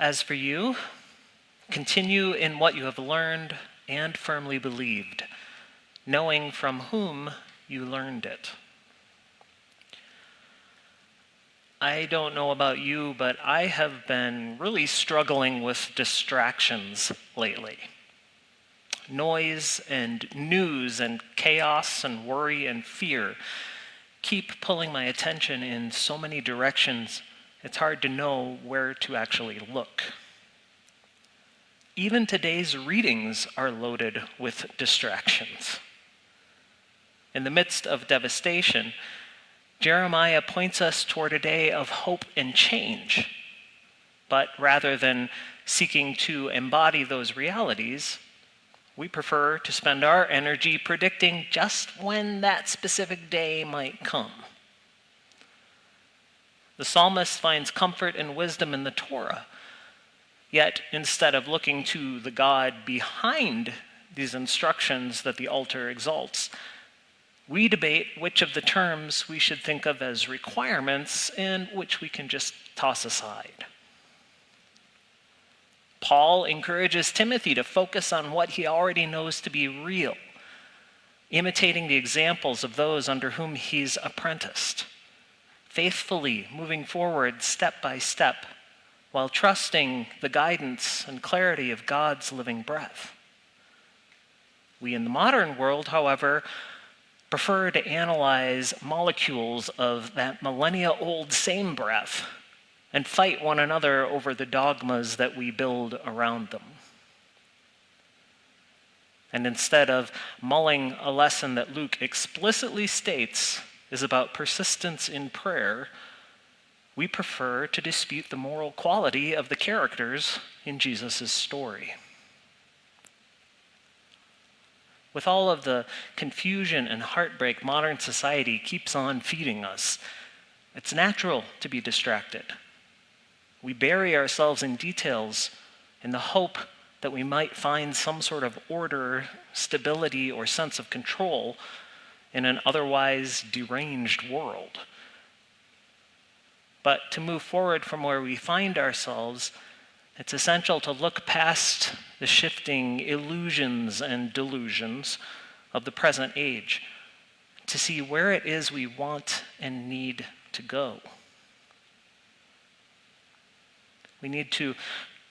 As for you, continue in what you have learned and firmly believed, knowing from whom you learned it. I don't know about you, but I have been really struggling with distractions lately. Noise and news and chaos and worry and fear keep pulling my attention in so many directions, it's hard to know where to actually look. Even today's readings are loaded with distractions. In the midst of devastation, Jeremiah points us toward a day of hope and change. But rather than seeking to embody those realities, we prefer to spend our energy predicting just when that specific day might come. The psalmist finds comfort and wisdom in the Torah, yet instead of looking to the God behind these instructions that the altar exalts, we debate which of the terms we should think of as requirements and which we can just toss aside. Paul encourages Timothy to focus on what he already knows to be real, imitating the examples of those under whom he's apprenticed, faithfully moving forward step by step while trusting the guidance and clarity of God's living breath. We in the modern world, however, prefer to analyze molecules of that millennia-old same breath and fight one another over the dogmas that we build around them. And instead of mulling a lesson that Luke explicitly states is about persistence in prayer, we prefer to dispute the moral quality of the characters in Jesus' story. With all of the confusion and heartbreak modern society keeps on feeding us, it's natural to be distracted. We bury ourselves in details in the hope that we might find some sort of order, stability, or sense of control in an otherwise deranged world. But to move forward from where we find ourselves, it's essential to look past the shifting illusions and delusions of the present age to see where it is we want and need to go. We need to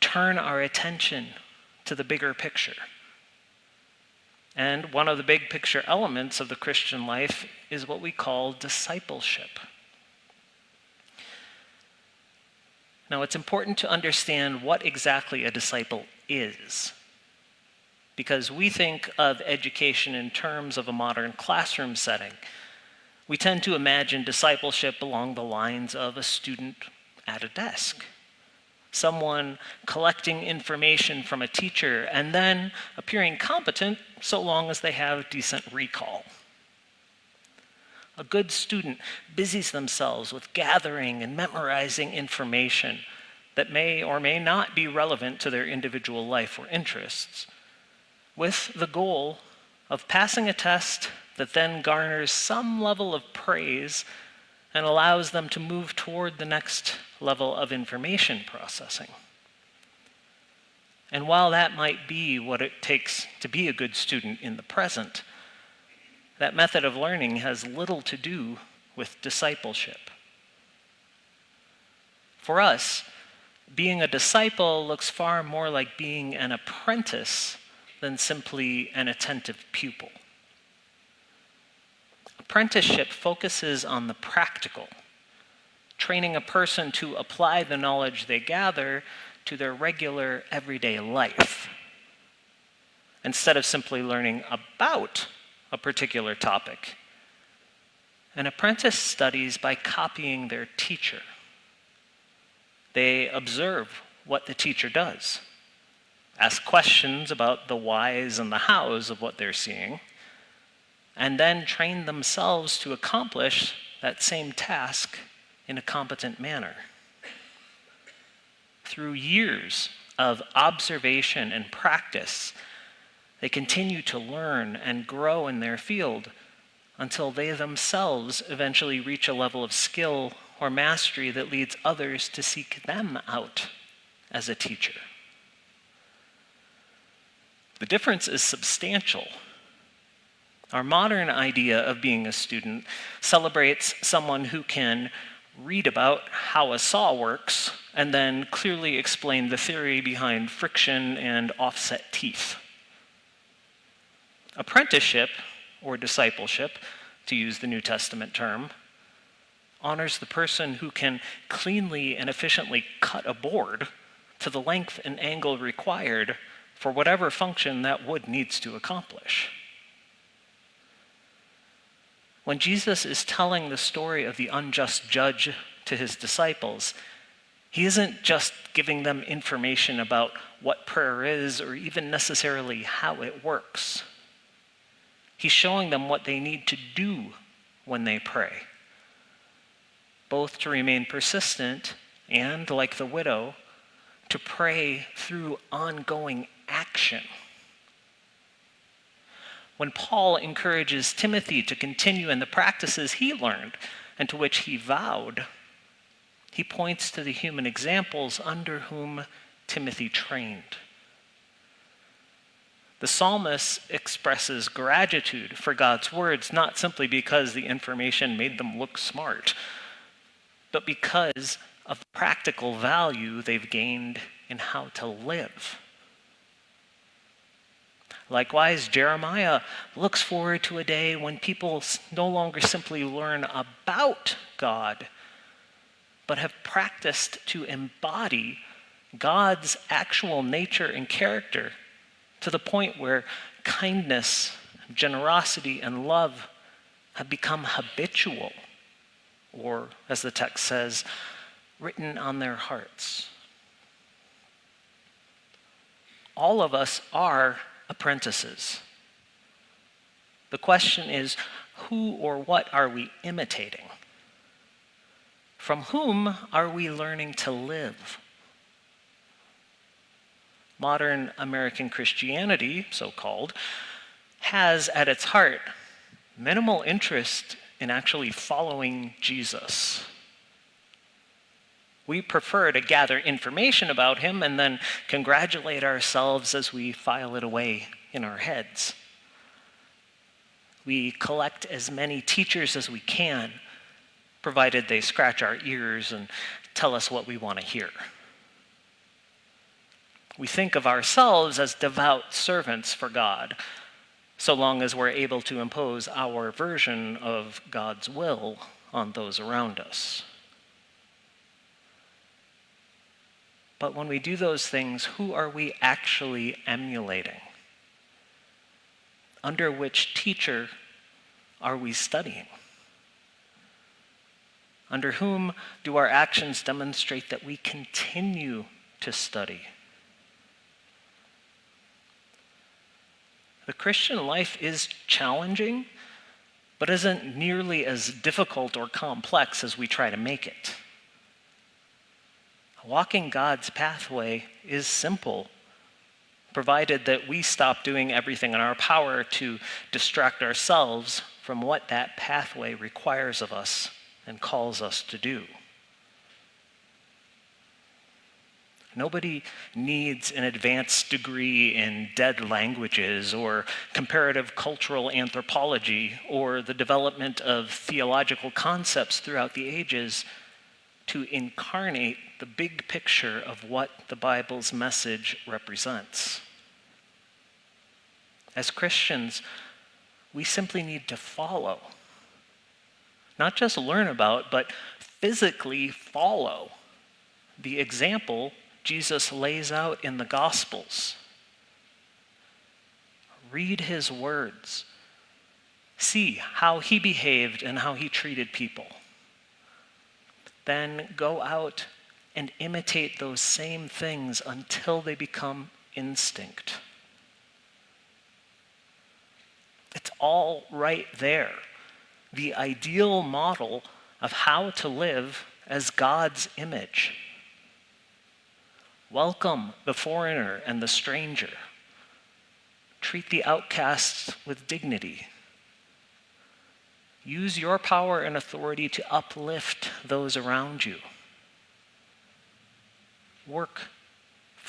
turn our attention to the bigger picture. And one of the big picture elements of the Christian life is what we call discipleship. Now, it's important to understand what exactly a disciple is, because we think of education in terms of a modern classroom setting. We tend to imagine discipleship along the lines of a student at a desk, someone collecting information from a teacher and then appearing competent so long as they have decent recall. A good student busies themselves with gathering and memorizing information that may or may not be relevant to their individual life or interests, with the goal of passing a test that then garners some level of praise and allows them to move toward the next level of information processing. And while that might be what it takes to be a good student in the present, that method of learning has little to do with discipleship. For us, being a disciple looks far more like being an apprentice than simply an attentive pupil. Apprenticeship focuses on the practical, training a person to apply the knowledge they gather to their regular, everyday life, instead of simply learning about a particular topic. An apprentice studies by copying their teacher. They observe what the teacher does, ask questions about the whys and the hows of what they're seeing, and then train themselves to accomplish that same task in a competent manner. Through years of observation and practice, they continue to learn and grow in their field until they themselves eventually reach a level of skill or mastery that leads others to seek them out as a teacher. The difference is substantial. Our modern idea of being a student celebrates someone who can read about how a saw works and then clearly explain the theory behind friction and offset teeth. Apprenticeship, or discipleship, to use the New Testament term, honors the person who can cleanly and efficiently cut a board to the length and angle required for whatever function that wood needs to accomplish. When Jesus is telling the story of the unjust judge to his disciples, he isn't just giving them information about what prayer is or even necessarily how it works. He's showing them what they need to do when they pray, both to remain persistent and, like the widow, to pray through ongoing action. When Paul encourages Timothy to continue in the practices he learned and to which he vowed, he points to the human examples under whom Timothy trained. The psalmist expresses gratitude for God's words, not simply because the information made them look smart, but because of the practical value they've gained in how to live. Likewise, Jeremiah looks forward to a day when people no longer simply learn about God, but have practiced to embody God's actual nature and character to the point where kindness, generosity, and love have become habitual, or, as the text says, written on their hearts. All of us are apprentices. The question is, who or what are we imitating? From whom are we learning to live? Modern American Christianity, so-called, has at its heart minimal interest in actually following Jesus. We prefer to gather information about him and then congratulate ourselves as we file it away in our heads. We collect as many teachers as we can, provided they scratch our ears and tell us what we want to hear. We think of ourselves as devout servants for God, so long as we're able to impose our version of God's will on those around us. But when we do those things, who are we actually emulating? Under which teacher are we studying? Under whom do our actions demonstrate that we continue to study? The Christian life is challenging, but isn't nearly as difficult or complex as we try to make it. Walking God's pathway is simple, provided that we stop doing everything in our power to distract ourselves from what that pathway requires of us and calls us to do. Nobody needs an advanced degree in dead languages or comparative cultural anthropology or the development of theological concepts throughout the ages to incarnate the big picture of what the Bible's message represents. As Christians, we simply need to follow. Not just learn about, but physically follow the example Jesus lays out in the Gospels. Read his words. See how he behaved and how he treated people. Then go out and imitate those same things until they become instinct. It's all right there. The ideal model of how to live as God's image. Welcome the foreigner and the stranger. Treat the outcasts with dignity. Use your power and authority to uplift those around you. Work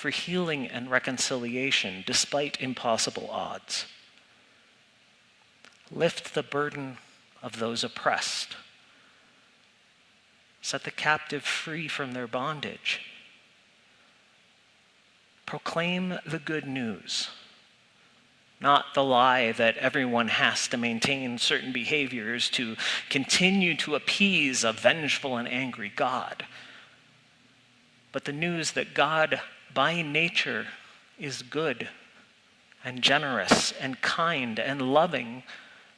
for healing and reconciliation despite impossible odds. Lift the burden of those oppressed. Set the captive free from their bondage. Proclaim the good news, not the lie that everyone has to maintain certain behaviors to continue to appease a vengeful and angry God, but the news that God, by nature, is good and generous and kind and loving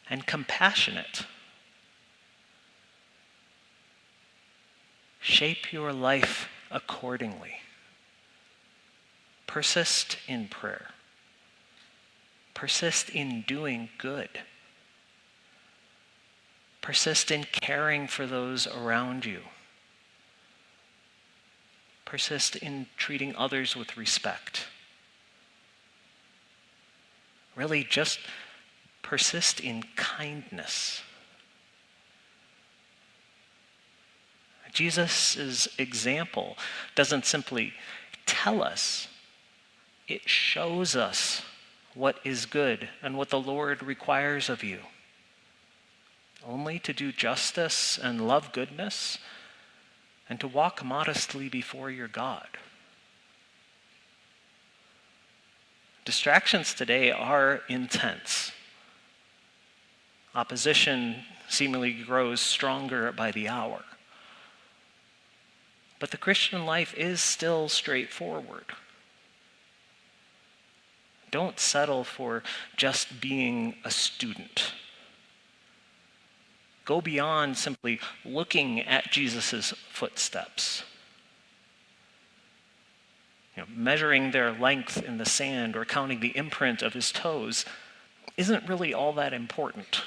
and compassionate. Shape your life accordingly. Persist in prayer. Persist in doing good. Persist in caring for those around you. Persist in treating others with respect. Really, just persist in kindness. Jesus' example doesn't simply tell us, it shows us what is good and what the Lord requires of you. Only to do justice and love goodness and to walk modestly before your God. Distractions today are intense. Opposition seemingly grows stronger by the hour. But the Christian life is still straightforward. Don't settle for just being a student. Go beyond simply looking at Jesus' footsteps. Measuring their length in the sand or counting the imprint of his toes isn't really all that important.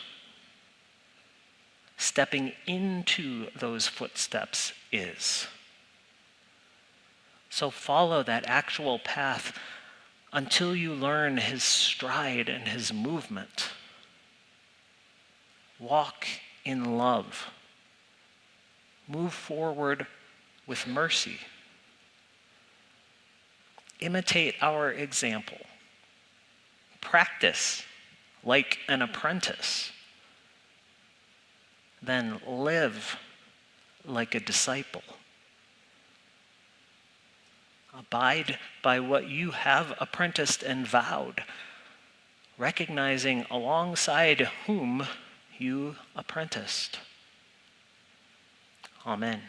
Stepping into those footsteps is. So follow that actual path until you learn his stride and his movement. Walk in love. Move forward with mercy. Imitate our example. Practice like an apprentice. Then live like a disciple. Abide by what you have apprenticed and vowed, recognizing alongside whom you apprenticed. Amen.